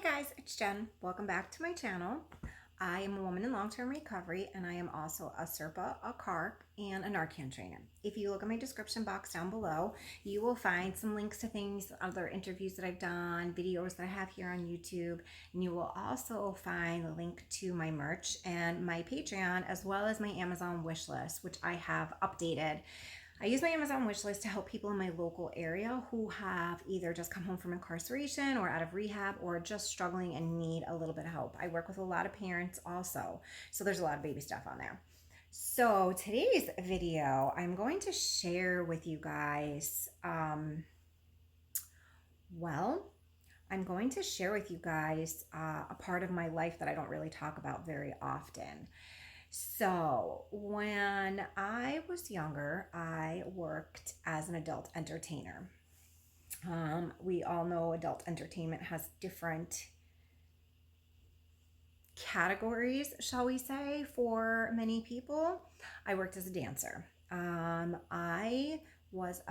Hey guys, it's Jen. Welcome back to my channel. I am a woman in long-term recovery and I am also a CRPA, a CARC, and a Narcan trainer. If you look at my description box down below, you will find some links to things, other interviews that I've done, videos that I have here on YouTube, and you will also find the link to my merch and my Patreon, as well as my Amazon wish list, which I have updated. I use my Amazon wish list to help people in my local area who have either just come home from incarceration or out of rehab or just struggling and need a little bit of help. I work with a lot of parents also, so there's a lot of baby stuff on there. So today's video, I'm going to share with you guys, I'm going to share with you guys a part of my life that I don't really talk about very often. So when I was younger, I worked as an adult entertainer. We all know adult entertainment has different categories, shall we say, for many people. I worked as a dancer. I was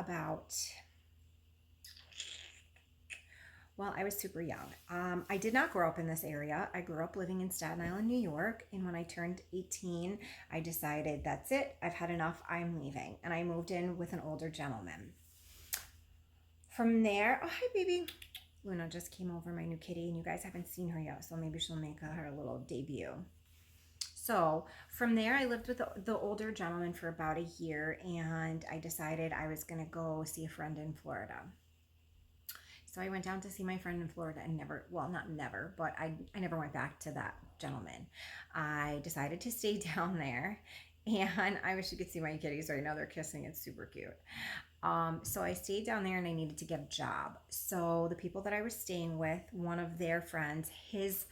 I was super young. I did not grow up in this area. I grew up living in Staten Island, New York. And when I turned 18, I decided that's it. I've had enough. I'm leaving. And I moved in with an older gentleman. From there, oh, hi, baby. Luna just came over, my new kitty, and you guys haven't seen her yet. So maybe she'll make her little debut. So from there, I lived with the older gentleman for about a year. And I decided I was going to go see a friend in Florida. So I went down to see my friend in Florida and I never went back to that gentleman. I decided to stay down there, and I wish you could see my kitties right now. They're kissing. It's super cute. So I stayed down there and I needed to get a job. So the people that I was staying with, one of their friends, his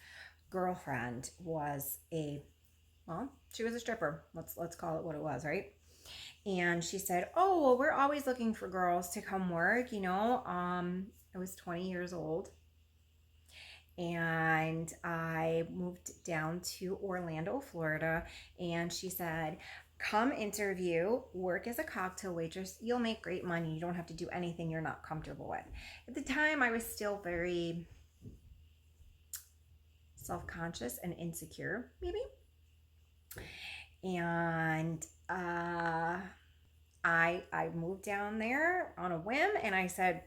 girlfriend was she was a stripper. Let's call it what it was, right? And she said, "Oh, well, we're always looking for girls to come work, I was 20 years old, and I moved down to Orlando, Florida, and she said, come interview, work as a cocktail waitress. You'll make great money. You don't have to do anything you're not comfortable with." At the time, I was still very self-conscious and insecure, maybe. And I moved down there on a whim, and I said,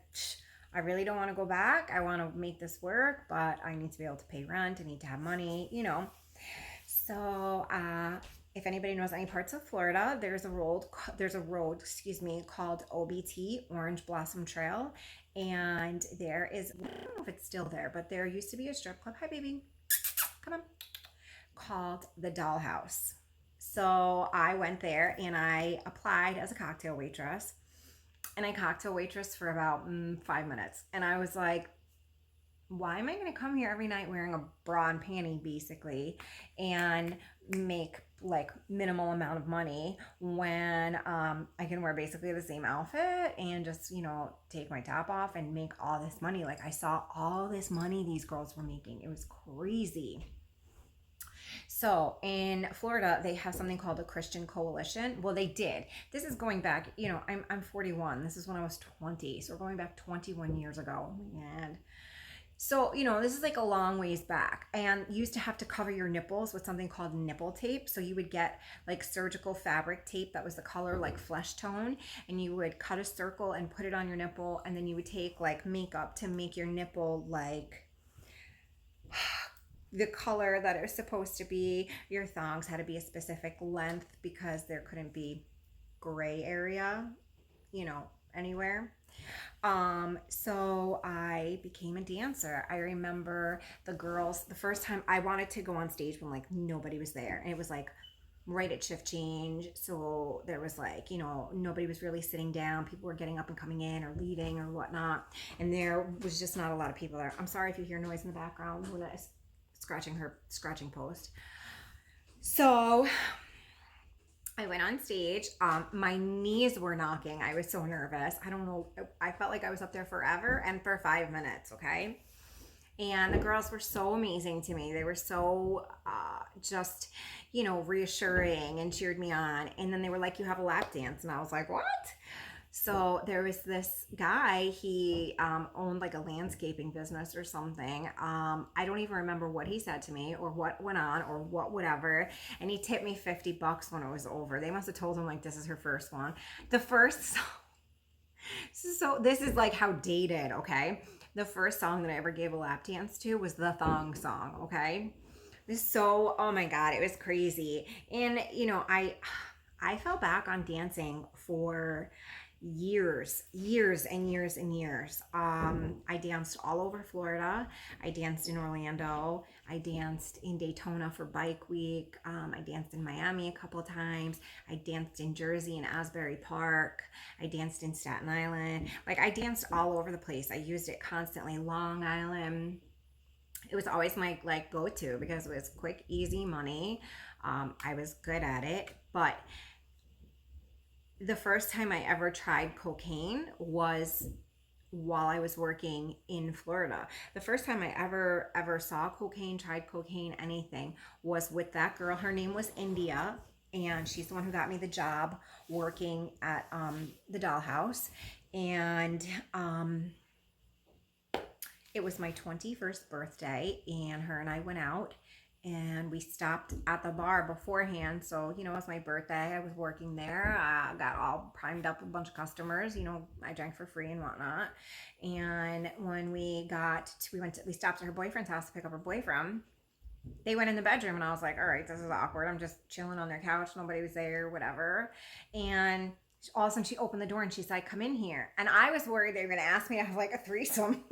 I really don't want to go back. I want to make this work, but I need to be able to pay rent. I need to have money, So if anybody knows any parts of Florida, there's a road called OBT, Orange Blossom Trail. And there is, I don't know if it's still there, but there used to be a strip club. Hi, baby. Come on. Called the Dollhouse. So I went there and I applied as a cocktail waitress. And I cocktail waitress for about 5 minutes. And I was like, why am I going to come here every night wearing a bra and panty, basically, and make like minimal amount of money when I can wear basically the same outfit and just, take my top off and make all this money. Like, I saw all this money these girls were making. It was crazy. So in Florida, they have something called a Christian Coalition. Well, they did. This is going back, I'm 41. This is when I was 20. So we're going back 21 years ago. And so, this is like a long ways back. And you used to have to cover your nipples with something called nipple tape. So you would get like surgical fabric tape that was the color like flesh tone. And you would cut a circle and put it on your nipple. And then you would take like makeup to make your nipple like the color that it was supposed to be. Your thongs had to be a specific length because there couldn't be gray area, anywhere. So I became a dancer. I remember the girls, the first time I wanted to go on stage when like nobody was there, and it was like right at shift change. So there was like, nobody was really sitting down. People were getting up and coming in or leaving or whatnot. And there was just not a lot of people there. I'm sorry if you hear noise in the background. Luna is scratching her scratching post. So I went on stage. My knees were knocking. I was so nervous. I don't know. I felt like I was up there forever and for 5 minutes. Okay. And the girls were so amazing to me. They were so just, reassuring and cheered me on. And then they were like, you have a lap dance. And I was like, what? So there was this guy, he owned like a landscaping business or something. I don't even remember what he said to me or what went on or what whatever. And he tipped me $50 when it was over. They must have told him like this is her first one. The first so this is like how dated, okay? The first song that I ever gave a lap dance to was the thong song, okay? So, oh my God, it was crazy. And I fell back on dancing for years and years and years. I danced all over Florida. I danced in Orlando. I danced in Daytona for Bike Week. I danced in Miami a couple of times. I danced in Jersey in Asbury Park. I danced in Staten Island. Like I danced all over the place. I used it constantly. Long Island. It was always my like go-to because it was quick, easy money. I was good at it, but the first time I ever tried cocaine was while I was working in Florida. The first time I ever saw cocaine, tried cocaine, anything was with that girl. Her name was India, and she's the one who got me the job working at the dollhouse. And it was my 21st birthday, and her and I went out and we stopped at the bar beforehand. So, it was my birthday. I was working there. I got all primed up with a bunch of customers. I drank for free and whatnot. And when we stopped at her boyfriend's house to pick up her boyfriend. They went in the bedroom and I was like, all right, this is awkward. I'm just chilling on their couch. Nobody was there, whatever. And all of a sudden she opened the door and she's like, come in here. And I was worried they were going to ask me to have like a threesome.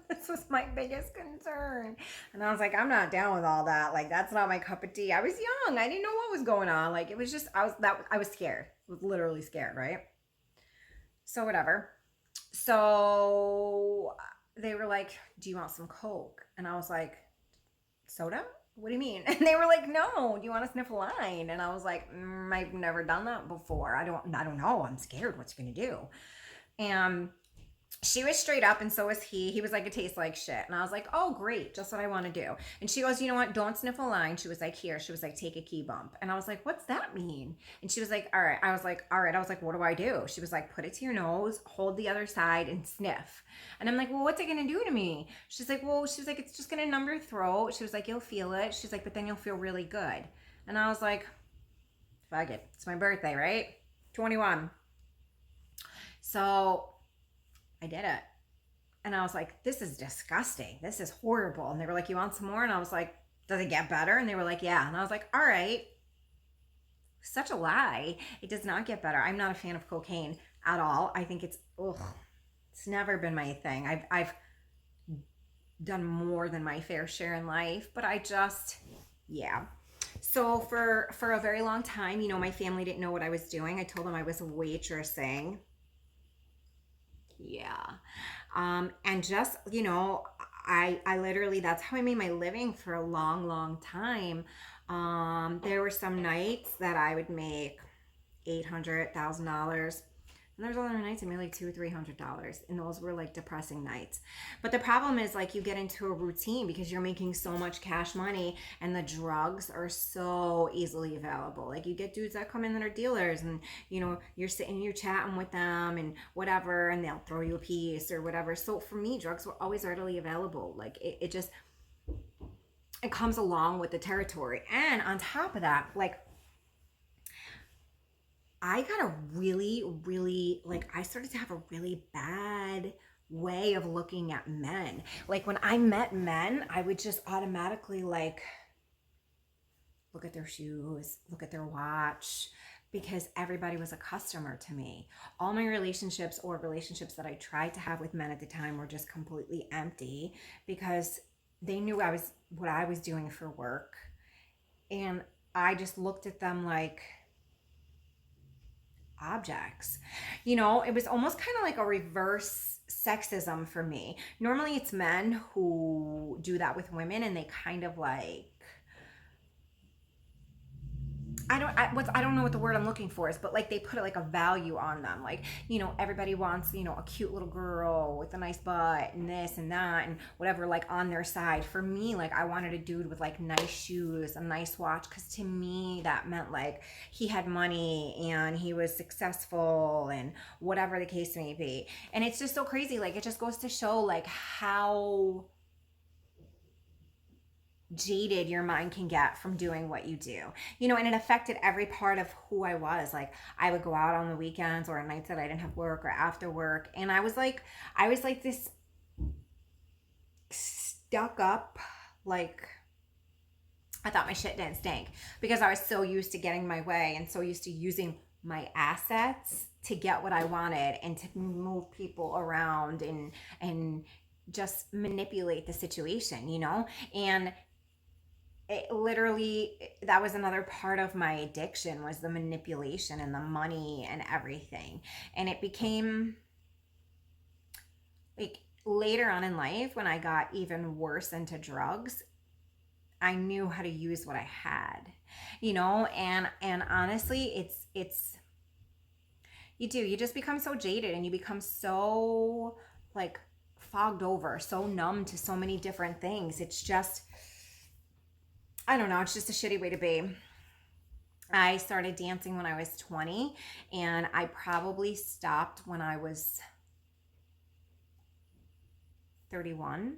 This was my biggest concern. And I was like, I'm not down with all that. Like, that's not my cup of tea. I was young. I didn't know what was going on. Like, it was just, I was scared. I was literally scared, right? So whatever. So they were like, do you want some Coke? And I was like, soda? What do you mean? And they were like, no, do you want to sniff a line? And I was like, I've never done that before. I don't know. I'm scared. What's he going to do? And she was straight up, and so was he. He was like, it tastes like shit. And I was like, oh, great. Just what I want to do. And she goes, you know what? Don't sniff a line. She was like, here. She was like, take a key bump. And I was like, what's that mean? And she was like, all right. I was like, all right. I was like, what do I do? She was like, put it to your nose, hold the other side, and sniff. And I'm like, well, what's it going to do to me? She's like, it's just going to numb your throat. She was like, you'll feel it. She's like, but then you'll feel really good. And I was like, fuck it. It's my birthday, right? 21. So I did it. And I was like, this is disgusting. This is horrible. And they were like, you want some more? And I was like, does it get better? And they were like, yeah. And I was like, all right. Such a lie. It does not get better. I'm not a fan of cocaine at all. I think it's never been my thing. I've done more than my fair share in life, but yeah. So for a very long time, my family didn't know what I was doing. I told them I was waitressing. Yeah. And just, I literally, that's how I made my living for a long, long time. There were some nights that I would make $800,000. And there's other nights I made like $200 or $300, and those were like depressing nights. But the problem is like you get into a routine because you're making so much cash money, and the drugs are so easily available. Like you get dudes that come in that are dealers, and you're sitting, you're chatting with them and whatever, and they'll throw you a piece or whatever. So for me, drugs were always readily available. Like it just, it comes along with the territory. And on top of that, like I got a really, really, I started to have a really bad way of looking at men. Like when I met men, I would just automatically look at their shoes, look at their watch, because everybody was a customer to me. All my relationships that I tried to have with men at the time were just completely empty because they knew what I was doing for work. And I just looked at them like objects. It was almost kind of like a reverse sexism for me. Normally it's men who do that with women, and they kind of I don't know what the word I'm looking for is, but like they put like a value on them. Like, everybody wants, a cute little girl with a nice butt and this and that and whatever, like on their side. For me, like I wanted a dude with like nice shoes, a nice watch, because to me that meant like he had money and he was successful and whatever the case may be. And it's just so crazy. Like it just goes to show like how jaded your mind can get from doing what you do, and it affected every part of who I was. Like I would go out on the weekends or nights that I didn't have work or after work, and I was like this stuck up, like I thought my shit didn't stink because I was so used to getting my way and so used to using my assets to get what I wanted and to move people around and just manipulate the situation, and it literally, that was another part of my addiction, was the manipulation and the money and everything. And it became like later on in life when I got even worse into drugs, I knew how to use what I had, and honestly, it's you just become so jaded and you become so like fogged over, so numb to so many different things. It's just, I don't know, it's just a shitty way to be. I started dancing when I was 20 and I probably stopped when I was 31.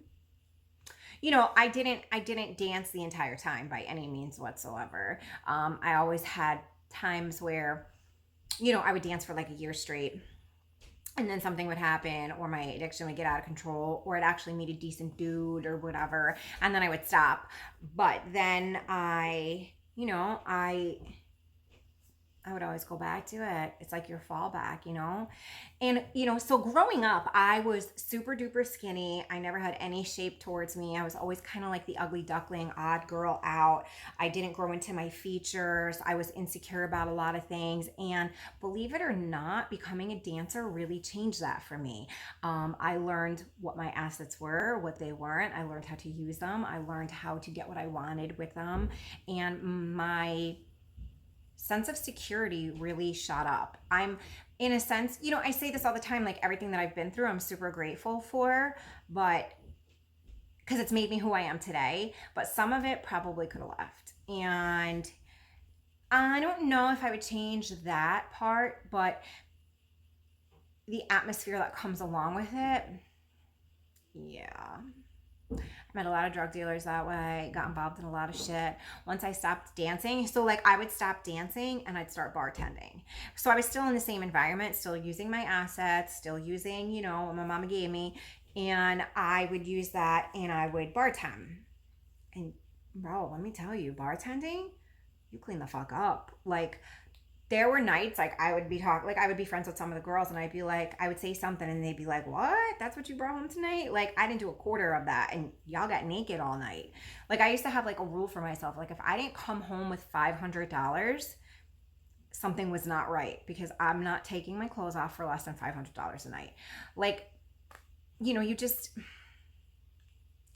I didn't dance the entire time by any means whatsoever. I always had times where, I would dance for like a year straight and then something would happen or my addiction would get out of control or I'd actually meet a decent dude or whatever, and then I would stop. But then I would always go back to it. It's like your fallback, And, so growing up, I was super duper skinny. I never had any shape towards me. I was always kind of like the ugly duckling, odd girl out. I didn't grow into my features. I was insecure about a lot of things. And believe it or not, becoming a dancer really changed that for me. I learned what my assets were, what they weren't. I learned how to use them. I learned how to get what I wanted with them. And my sense of security really shot up. I'm, in a sense, I say this all the time, like everything that I've been through, I'm super grateful for, but because it's made me who I am today, but some of it probably could have left. And I don't know if I would change that part, but the atmosphere that comes along with it, yeah. I met a lot of drug dealers that way, got involved in a lot of shit. Once I stopped dancing, so like I would stop dancing and I'd start bartending. So I was still in the same environment, still using my assets, still using, what my mama gave me. And I would use that and I would bartend. And bro, let me tell you, bartending, you clean the fuck up. Like, there were nights like I would be friends with some of the girls and I'd be like, I would say something and they'd be like, what? That's what you brought home tonight? Like, I didn't do a quarter of that and y'all got naked all night. Like, I used to have like a rule for myself. Like, if I didn't come home with $500, something was not right because I'm not taking my clothes off for less than $500 a night. Like, you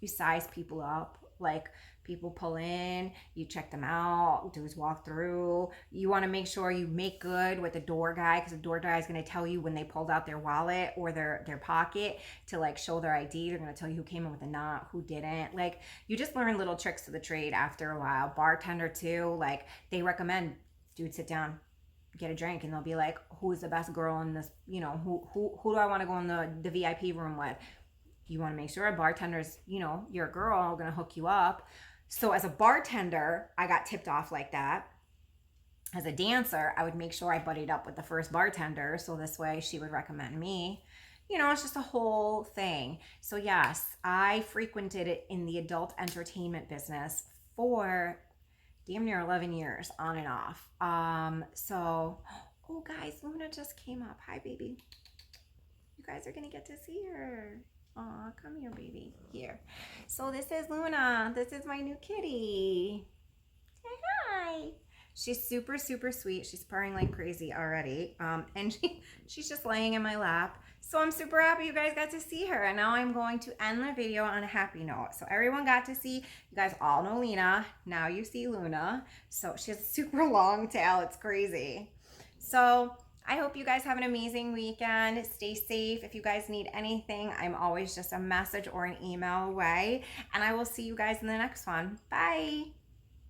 size people up. Like, people pull in, you check them out, dudes walk through. You want to make sure you make good with the door guy because the door guy is going to tell you when they pulled out their wallet or their pocket to like show their ID. They're going to tell you who came in with a knot, who didn't. Like, you just learn little tricks of the trade after a while. Bartender too, like they recommend, dude, sit down, get a drink, and they'll be like, who's the best girl in this, who do I want to go in the VIP room with? You want to make sure a bartender's, your girl going to hook you up. So as a bartender, I got tipped off like that. As a dancer, I would make sure I buddied up with the first bartender. So this way she would recommend me. It's just a whole thing. So yes, I frequented it in the adult entertainment business for damn near 11 years on and off. Oh guys, Luna just came up. Hi, baby. You guys are going to get to see her. Aw, come here, baby. Here. So this is Luna. This is my new kitty. Say hi. She's super, super sweet. She's purring like crazy already. And she's just laying in my lap, So I'm super happy you guys got to see her. And now I'm going to end the video on a happy note. So everyone got to see, you guys all know Lena. Now you see Luna. So she has a super long tail. It's crazy. So I hope you guys have an amazing weekend. Stay safe. If you guys need anything, I'm always just a message or an email away. And I will see you guys in the next one. Bye.